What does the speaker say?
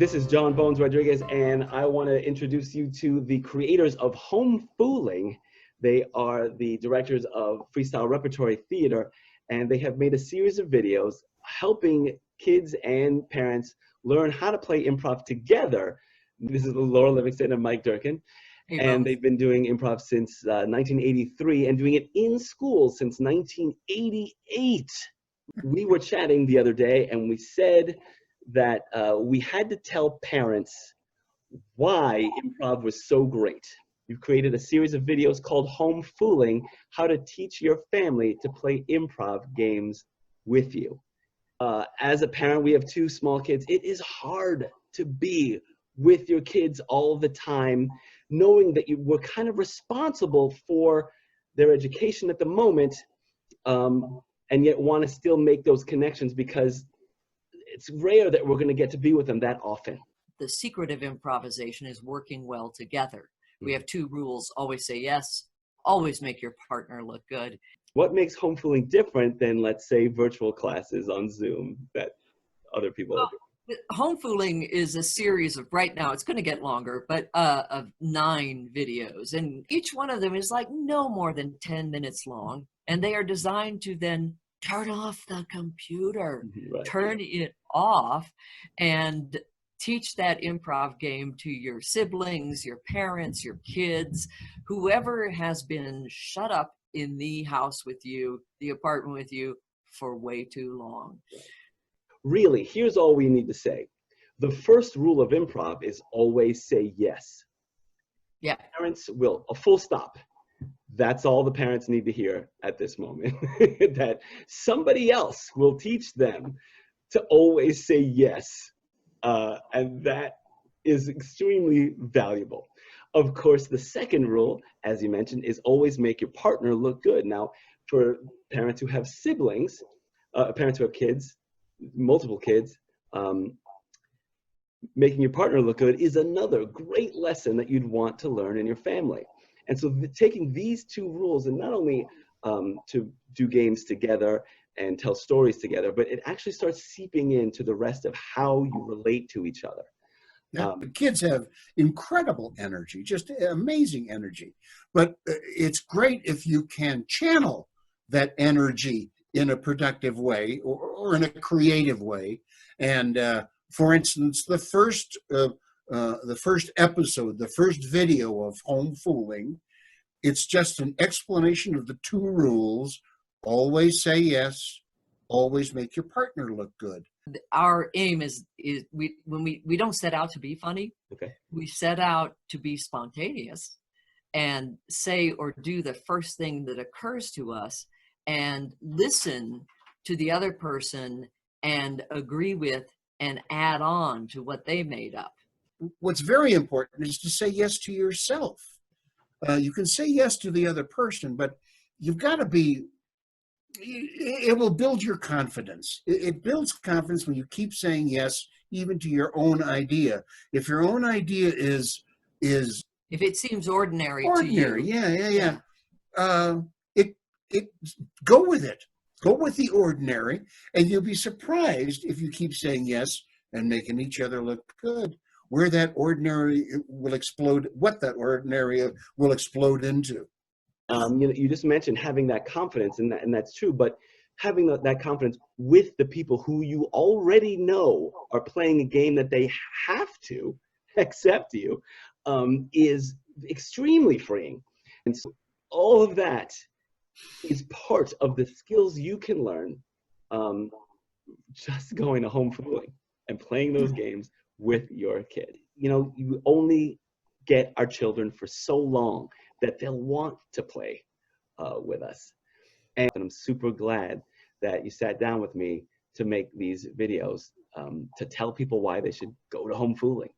This is John Bones Rodriguez, and I want to introduce you to the creators of Home Fooling. They are the directors of Freestyle Repertory Theater, and they have made a series of videos helping kids and parents learn how to play improv together. This is Laura Livingston and Mike Durkin, and they've been doing improv since 1983 and doing it in school since 1988. We were chatting the other day, and we said that we had to tell parents why improv was so great. You've created a series of videos called Home Fooling, how to teach your family to play improv games with you. As a parent, we have two small kids. It is hard to be with your kids all the time, knowing that you were kind of responsible for their education at the moment, and yet want to still make those connections because it's rare that we're going to get to be with them that often. The secret of improvisation is working well together. We have two rules: always say yes, always make your partner look good. What makes Home Fooling different than, let's say, virtual classes on Zoom that other people are doing? Home Fooling is a series of, right now it's going to get longer, but of 9 videos, and each one of them is like no more than 10 minutes long, and they are designed to then turn off the computer, Right. Turn it off, and teach that improv game to your siblings, your parents, your kids, whoever has been shut up in the house with you, the apartment with you, for way too long. Really, here's all we need to say. The first rule of improv is always say yes. Yeah. Parents will, a full stop. That's all the parents need to hear at this moment, that somebody else will teach them to always say yes. And that is extremely valuable. Of course, the second rule, as you mentioned, is always make your partner look good. Now, for parents who have siblings, parents who have kids, multiple kids, making your partner look good is another great lesson that you'd want to learn in your family. And so taking these two rules, and not only to do games together and tell stories together, but it actually starts seeping into the rest of how you relate to each other. Yeah, the kids have incredible energy, just amazing energy. But it's great if you can channel that energy in a productive way or in a creative way. And for instance, the first episode, the first video of Home Fooling, it's just an explanation of the two rules: always say yes, always make your partner look good. Our aim is we don't set out to be funny. Okay. We set out to be spontaneous and say or do the first thing that occurs to us, and listen to the other person and agree with and add on to what they made up. What's very important is to say yes to yourself. You can say yes to the other person, but you've got to be, it will build your confidence. It builds confidence when you keep saying yes, even to your own idea. If your own idea is if it seems ordinary to you. Yeah. Go with it. Go with the ordinary, and you'll be surprised if you keep saying yes and making each other look good, where that ordinary will explode, what that ordinary will explode into. You just mentioned having that confidence, and that's true, but having that confidence with the people who you already know are playing a game that they have to accept you is extremely freeing. And so all of that is part of the skills you can learn just going to Home Fooling and playing those games with your kid. You know, you only get our children for so long that they'll want to play with us. And I'm super glad that you sat down with me to make these videos to tell people why they should go to Home Fooling.